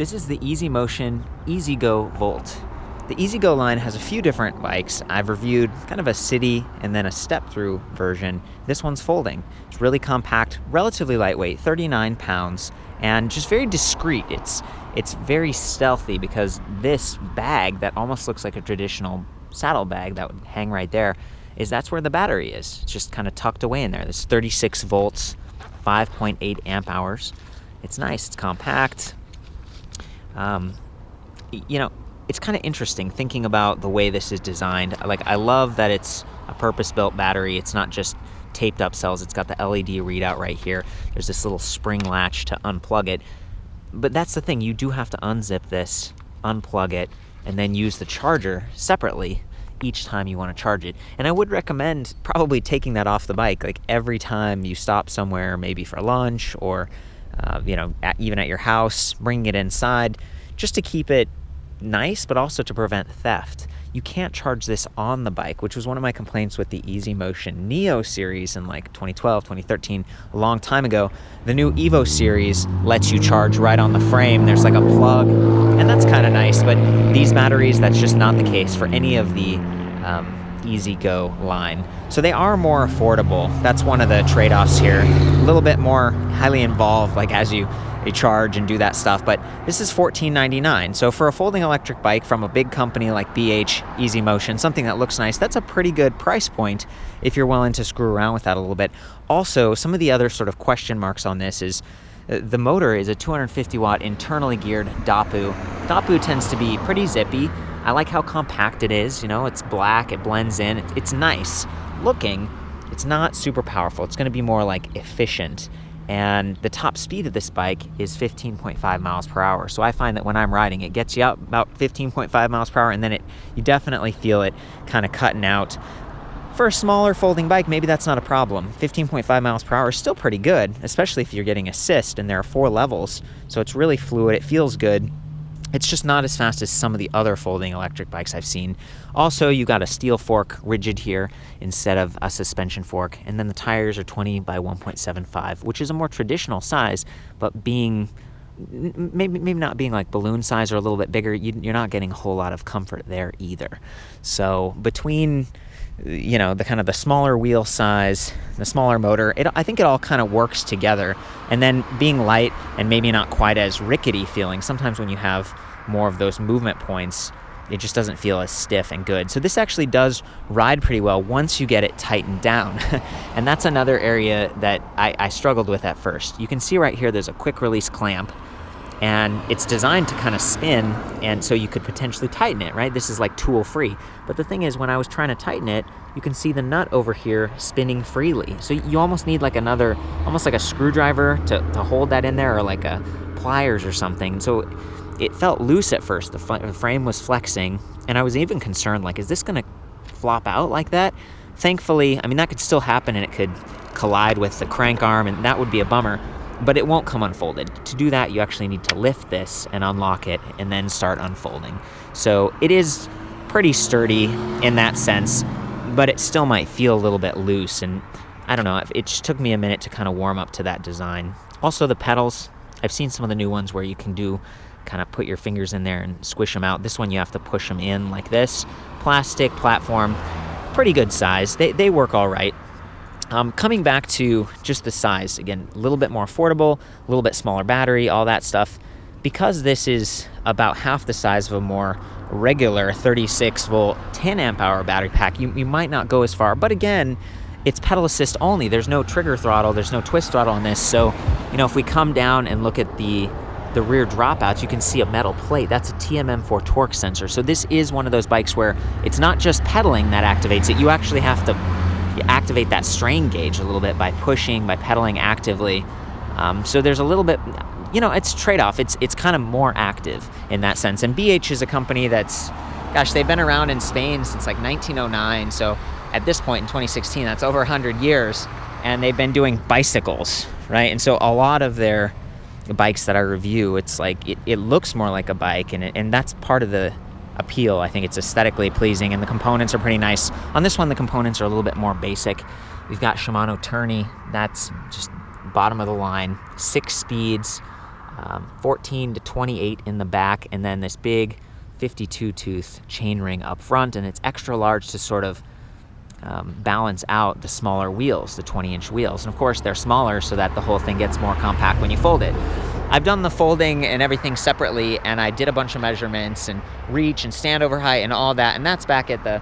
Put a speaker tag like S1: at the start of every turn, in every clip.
S1: This is the Motion EasyGo Volt. The EasyGo line has a few different bikes. I've reviewed kind of a city and then a step-through version. This one's folding. It's really compact, relatively lightweight, 39 pounds, and just very discreet. It's very stealthy because this bag that almost looks like a traditional saddle bag that would hang right there that's where the battery is. It's just kind of tucked away in there. This 36 volts, 5.8 amp hours. It's nice, it's compact. It's kind of interesting thinking about the way this is designed. I love that it's a purpose-built battery. It's not just taped up cells. It's got the LED readout right here. There's this little spring latch to unplug it. But that's the thing, you do have to unzip this, unplug it, and then use the charger separately each time you want to charge it. And I would recommend probably taking that off the bike, like every time you stop somewhere, maybe for lunch or even at your house, bringing it inside, just to keep it nice, but also to prevent theft. You can't charge this on the bike, which was one of my complaints with the Motion Neo series in 2012, 2013, a long time ago. The new Evo series lets you charge right on the frame. There's like a plug, and that's kind of nice, but these batteries, that's just not the case for any of the EasyGo line. So they are more affordable. That's one of the trade-offs here. A little bit more highly involved, as you charge and do that stuff, but this is $14.99. So for a folding electric bike from a big company like BH Easy Motion, something that looks nice, that's a pretty good price point if you're willing to screw around with that a little bit. Also, some of the other sort of question marks on this is the motor is a 250 watt internally geared Dapu. Dapu tends to be pretty zippy. I like how compact it is. It's black, it blends in, it's nice looking. It's not super powerful. It's going to be more efficient. And the top speed of this bike is 15.5 miles per hour. So I find that when I'm riding, it gets you up about 15.5 miles per hour, and then you definitely feel it kind of cutting out. For a smaller folding bike, maybe that's not a problem. 15.5 miles per hour is still pretty good, especially if you're getting assist, and there are 4 levels. So it's really fluid, it feels good. It's just not as fast as some of the other folding electric bikes I've seen. Also, you got a steel fork rigid here instead of a suspension fork. And then the tires are 20 by 1.75, which is a more traditional size, but maybe not being like balloon size or a little bit bigger, you're not getting a whole lot of comfort there either. So between the smaller wheel size, the smaller motor, I think it all kind of works together. And then being light and maybe not quite as rickety feeling, sometimes when you have more of those movement points, it just doesn't feel as stiff and good. So this actually does ride pretty well once you get it tightened down. And that's another area that I struggled with at first. You can see right here there's a quick release clamp, and it's designed to kind of spin, and so you could potentially tighten it, right? This is tool free. But the thing is, when I was trying to tighten it, you can see the nut over here spinning freely. So you almost need almost like a screwdriver to hold that in there, or a pliers or something. So it felt loose at first. The frame was flexing, and I was even concerned, is this gonna flop out like that? Thankfully, that could still happen, and it could collide with the crank arm, and that would be a bummer. But it won't come unfolded. To do that, you actually need to lift this and unlock it and then start unfolding. So it is pretty sturdy in that sense, but it still might feel a little bit loose. And I don't know, it just took me a minute to kind of warm up to that design. Also the pedals, I've seen some of the new ones where you can kind of put your fingers in there and squish them out. This one you have to push them in like this. Plastic platform, pretty good size. They work all right. Coming back to just the size, again, a little bit more affordable, a little bit smaller battery, all that stuff. Because this is about half the size of a more regular 36 volt, 10 amp hour battery pack, you might not go as far. But again, it's pedal assist only. There's no trigger throttle, there's no twist throttle on this. So, if we come down and look at the rear dropouts, you can see a metal plate. That's a TMM4 torque sensor. So this is one of those bikes where it's not just pedaling that activates it. You actually have to activate that strain gauge a little bit by pedaling actively. So there's a little bit, it's trade-off. It's kind of more active in that sense. And BH is a company they've been around in Spain since 1909. So at this point in 2016, that's over 100 years. And they've been doing bicycles, right? And so a lot of their bikes that I review, it's it looks more like a bike, and that's part of the appeal. I think it's aesthetically pleasing, and the components are pretty nice. On this one, the components are a little bit more basic. We've got Shimano tourney, that's just bottom of the line, 6 speeds, 14 to 28 in the back, and then this big 52 tooth chainring up front, and it's extra large to sort of balance out the smaller wheels, the 20-inch wheels. And of course they're smaller so that the whole thing gets more compact when you fold it. I've done the folding and everything separately, and I did a bunch of measurements and reach and stand over height and all that, and that's back at the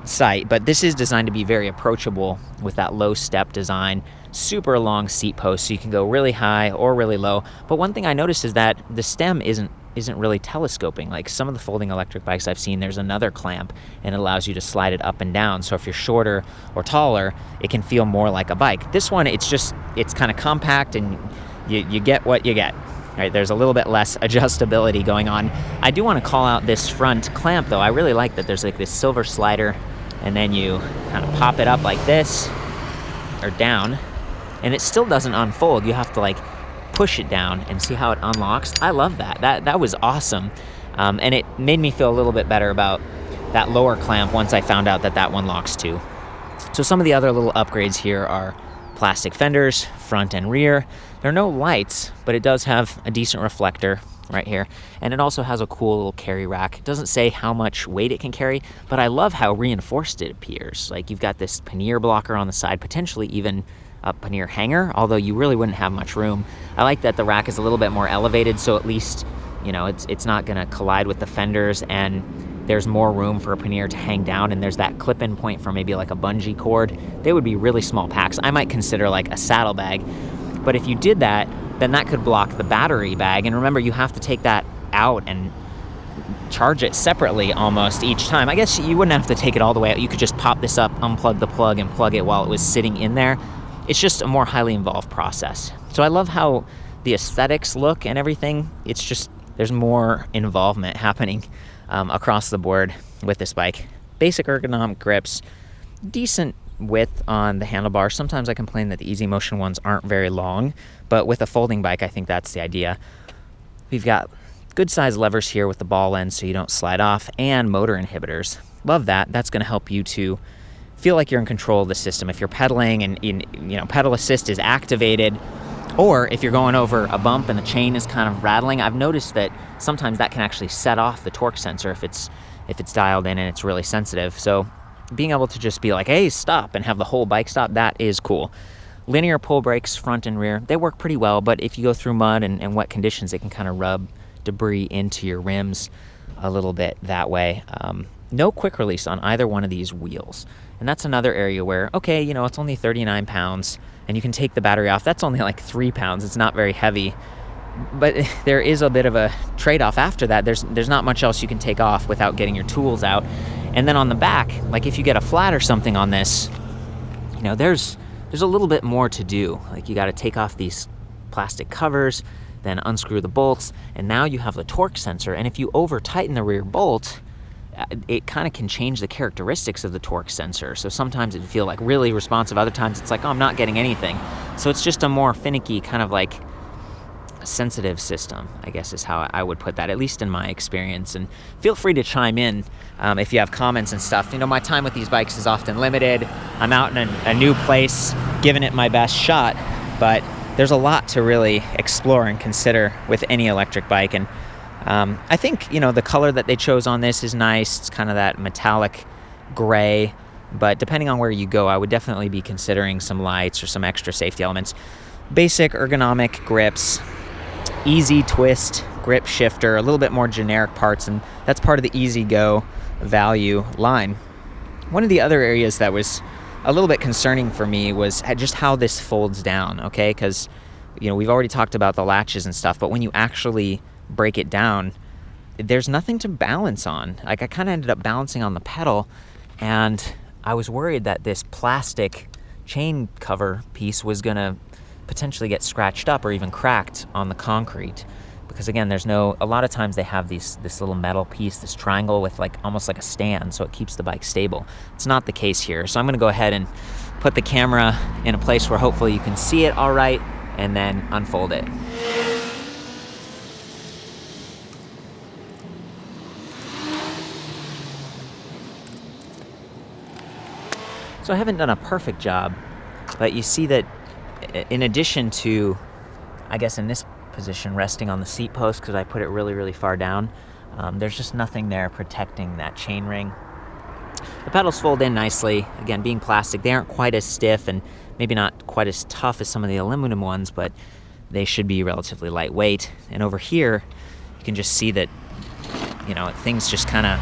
S1: site. But this is designed to be very approachable with that low step design, super long seat posts, so you can go really high or really low. But one thing I noticed is that the stem isn't really telescoping. Like some of the folding electric bikes I've seen, there's another clamp and it allows you to slide it up and down. So if you're shorter or taller, it can feel more like a bike. This one, it's kind of compact, and you get what you get. Right, there's a little bit less adjustability going on. I do want to call out this front clamp though. I really like that there's like this silver slider, and then you kind of pop it up like this or down, and it still doesn't unfold. You have to like push it down and see how it unlocks. I love that. That was awesome. And it made me feel a little bit better about that lower clamp once I found out that that one locks too. So some of the other little upgrades here are plastic fenders, front and rear. There are no lights, but it does have a decent reflector right here. And it also has a cool little carry rack. It doesn't say how much weight it can carry, but I love how reinforced it appears. Like you've got this pannier blocker on the side, potentially even a pannier hanger, although you really wouldn't have much room. I like that the rack is a little bit more elevated, so at least, you know, it's not gonna collide with the fenders, and there's more room for a pannier to hang down, and there's that clip-in point for maybe like a bungee cord. They would be really small packs. I might consider like a saddlebag, but if you did that, then that could block the battery bag, and remember, you have to take that out and charge it separately almost each time. I guess you wouldn't have to take it all the way out. You could just pop this up, unplug the plug, and plug it while it was sitting in there. It's just a more highly involved process. So I love how the aesthetics look and everything. It's just, there's more involvement happening across the board with this bike. Basic ergonomic grips, decent width on the handlebar. Sometimes I complain that the Easy Motion ones aren't very long, but with a folding bike, I think that's the idea. We've got good size levers here with the ball end so you don't slide off, and motor inhibitors. Love that. That's gonna help you to feel like you're in control of the system. If you're pedaling and pedal assist is activated, or if you're going over a bump and the chain is kind of rattling, I've noticed that sometimes that can actually set off the torque sensor if it's dialed in and it's really sensitive. So being able to just be like, hey, stop, and have the whole bike stop, that is cool. Linear pull brakes, front and rear, they work pretty well, but if you go through mud and wet conditions, it can kind of rub debris into your rims a little bit that way. No quick release on either one of these wheels. And that's another area where, okay, you know, it's only 39 pounds and you can take the battery off. That's only like 3 pounds. It's not very heavy. But there is a bit of a trade-off after that. There's not much else you can take off without getting your tools out. And then on the back, like if you get a flat or something on this, you know, there's a little bit more to do. Like you got to take off these plastic covers, then unscrew the bolts, and now you have the torque sensor. And if you over tighten the rear bolt, it kind of can change the characteristics of the torque sensor. So sometimes it'd feel like really responsive, other times it's like, oh, I'm not getting anything. So it's just a more finicky, kind of like sensitive system, I guess is how I would put that, at least in my experience. And feel free to chime in if you have comments and stuff. You know, my time with these bikes is often limited. I'm out in a new place, giving it my best shot, but there's a lot to really explore and consider with any electric bike. And I think, you know, the color that they chose on this is nice. It's kind of that metallic gray, but depending on where you go, I would definitely be considering some lights or some extra safety elements. Basic ergonomic grips, easy twist grip shifter, a little bit more generic parts, and that's part of the EasyGo value line. One of the other areas that was a little bit concerning for me was just how this folds down, okay? Because, you know, we've already talked about the latches and stuff, but when you actually break it down, there's nothing to balance on. Like I kind of ended up balancing on the pedal, and I was worried that this plastic chain cover piece was gonna potentially get scratched up or even cracked on the concrete. Because again, a lot of times they have this little metal piece, this triangle with like almost like a stand, so it keeps the bike stable. It's not the case here. So I'm gonna go ahead and put the camera in a place where hopefully you can see it all right, and then unfold it. So I haven't done a perfect job, but you see that in addition to, I guess in this position, resting on the seat post because I put it really, really far down. There's just nothing there protecting that chainring. The pedals fold in nicely. Again, being plastic, they aren't quite as stiff and maybe not quite as tough as some of the aluminum ones, but they should be relatively lightweight. And over here, you can just see that, you know, things just kind of,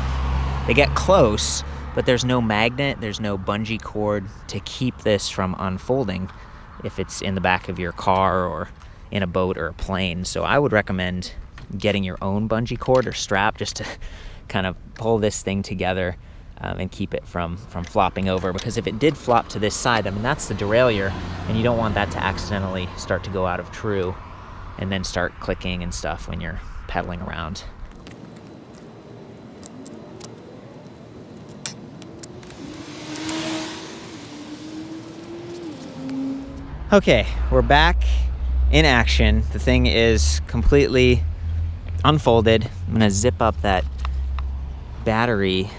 S1: they get close, but there's no magnet, there's no bungee cord to keep this from unfolding if it's in the back of your car or in a boat or a plane. So I would recommend getting your own bungee cord or strap just to kind of pull this thing together and keep it from flopping over, because if it did flop to this side, I mean, that's the derailleur, and you don't want that to accidentally start to go out of true and then start clicking and stuff when you're pedaling around. Okay, we're back in action. The thing is completely unfolded. I'm gonna zip up that battery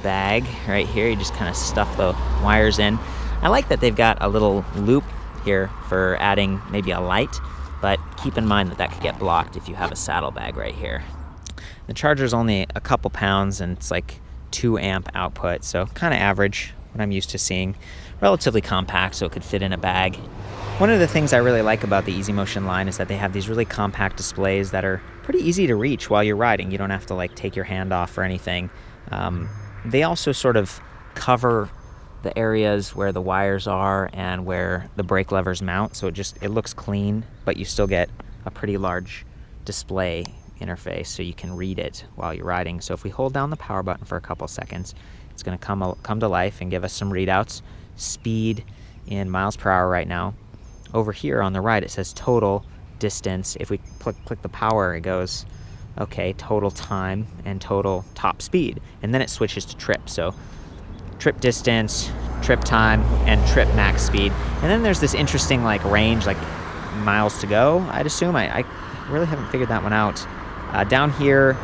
S1: bag right here. You just kind of stuff the wires in. I like that they've got a little loop here for adding maybe a light, but keep in mind that that could get blocked if you have a saddle bag right here. The charger's only a couple pounds and it's like 2 amp output, so kind of average, what I'm used to seeing. Relatively compact, so it could fit in a bag. One of the things I really like about the EasyMotion line is that they have these really compact displays that are pretty easy to reach while you're riding. You don't have to like take your hand off or anything. They also sort of cover the areas where the wires are and where the brake levers mount, so it looks clean, but you still get a pretty large display interface so you can read it while you're riding. So if we hold down the power button for a couple seconds, it's going to come to life and give us some readouts. Speed in miles per hour right now. Over here on the right it says total distance. If we click the power, it goes, okay, total time and total top speed, and then it switches to trip. So trip distance, trip time, and trip max speed. And then there's this interesting like range, like miles to go, I'd assume. I really haven't figured that one out. Down here,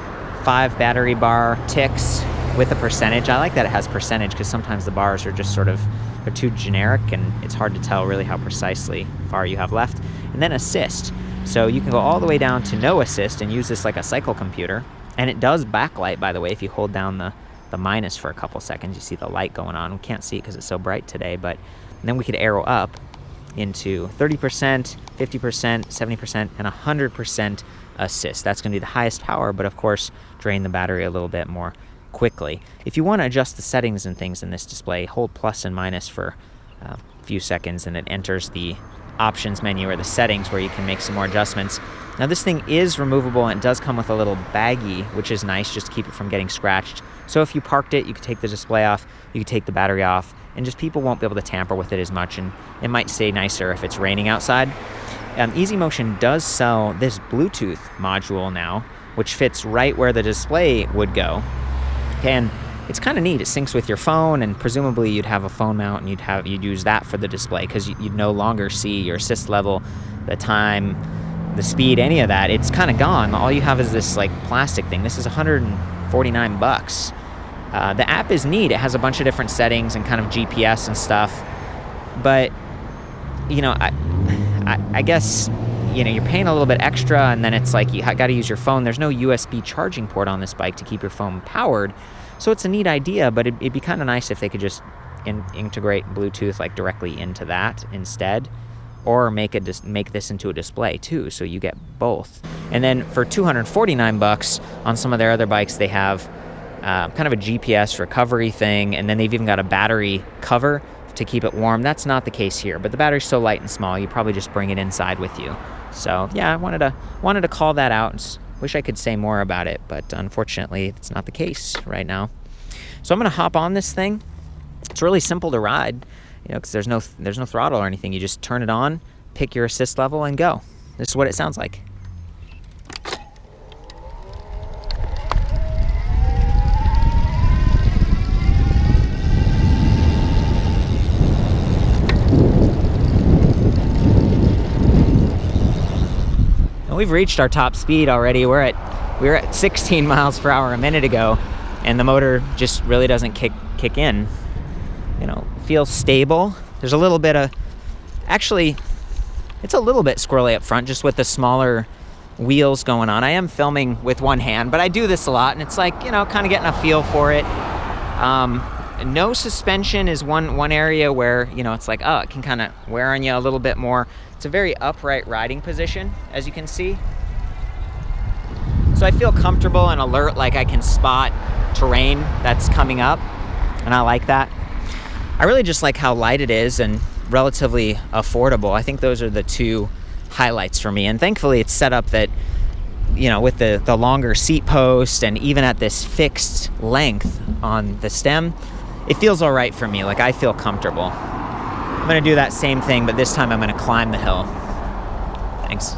S1: 5 battery bar ticks with a percentage. I like that it has percentage because sometimes the bars are just sort of, they're too generic and it's hard to tell really how precisely far you have left. And then assist. So you can go all the way down to no assist and use this like a cycle computer. And it does backlight, by the way. If you hold down the minus for a couple seconds, you see the light going on. We can't see it because it's so bright today, but then we could arrow up into 30%, 50%, 70%, and 100% assist. That's going to be the highest power, but of course drain the battery a little bit more quickly. If you want to adjust the settings and things in this display, hold plus and minus for a few seconds and it enters the options menu or the settings where you can make some more adjustments. Now this thing is removable and it does come with a little baggie, which is nice just to keep it from getting scratched. So if you parked it, you could take the display off, you could take the battery off, and just people won't be able to tamper with it as much, and it might stay nicer if it's raining outside. EasyMotion does sell this Bluetooth module now, which fits right where the display would go. And it's kind of neat. It syncs with your phone, and presumably you'd have a phone mount and you'd use that for the display because you'd no longer see your assist level, the time, the speed, any of that. It's kind of gone. All you have is this like plastic thing. This is $149. The app is neat. It has a bunch of different settings and kind of GPS and stuff. But you know, I guess, you know, you're paying a little bit extra, and then it's like you got to use your phone. There's no USB charging port on this bike to keep your phone powered. So it's a neat idea, but it'd be kind of nice if they could just integrate Bluetooth like directly into that instead, or make this into a display too, so you get both. And then for $249 on some of their other bikes, they have kind of a GPS recovery thing, and then they've even got a battery cover to keep it warm. That's not the case here, but the battery's so light and small, you probably just bring it inside with you. So yeah, I wanted to call that out. Wish I could say more about it, but unfortunately it's not the case right now. So I'm gonna hop on this thing. It's really simple to ride, you know, because there's no throttle or anything. You just turn it on, pick your assist level, and go. This is what it sounds like. We've reached our top speed already. We were at 16 miles per hour a minute ago, and the motor just really doesn't kick in. You know, feels stable. There's a little bit of, actually, It's a little bit squirrely up front, just with the smaller wheels going on. I am filming with one hand, but I do this a lot, and it's like, you know, kind of getting a feel for it. No suspension is one area where, you know, it's like, oh, it can kind of wear on you a little bit more. It's a very upright riding position, as you can see. So I feel comfortable and alert, like I can spot terrain that's coming up, and I like that. I really just like how light it is and relatively affordable. I think those are the two highlights for me, and thankfully it's set up that, you know, with the longer seat post and even at this fixed length on the stem, it feels all right for me. Like, I feel comfortable. I'm gonna do that same thing, but this time I'm gonna climb the hill. Thanks.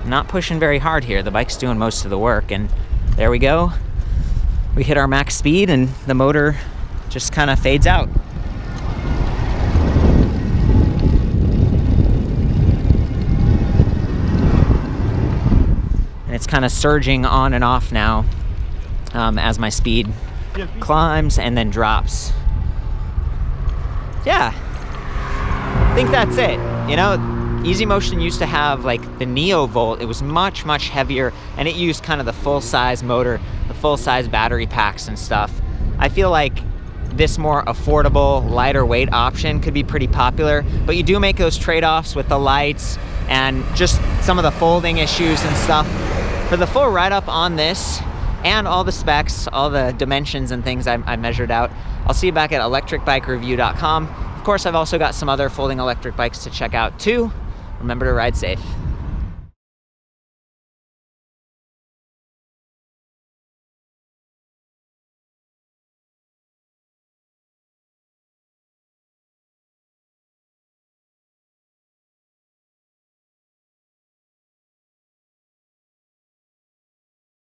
S1: Not pushing very hard here. The bike's doing most of the work, and there we go. We hit our max speed and the motor just kind of fades out. And it's kind of surging on and off now as my speed climbs and then drops. Yeah, I think that's it. You know, Easy Motion used to have like the Neo Volt. It was much, much heavier, and it used kind of the full-size motor, the full-size battery packs and stuff. I feel like this more affordable, lighter weight option could be pretty popular, but you do make those trade-offs with the lights and just some of the folding issues and stuff. For the full write-up on this and all the specs, all the dimensions and things I measured out, I'll see you back at ElectricBikeReview.com. Of course, I've also got some other folding electric bikes to check out too. Remember to ride safe.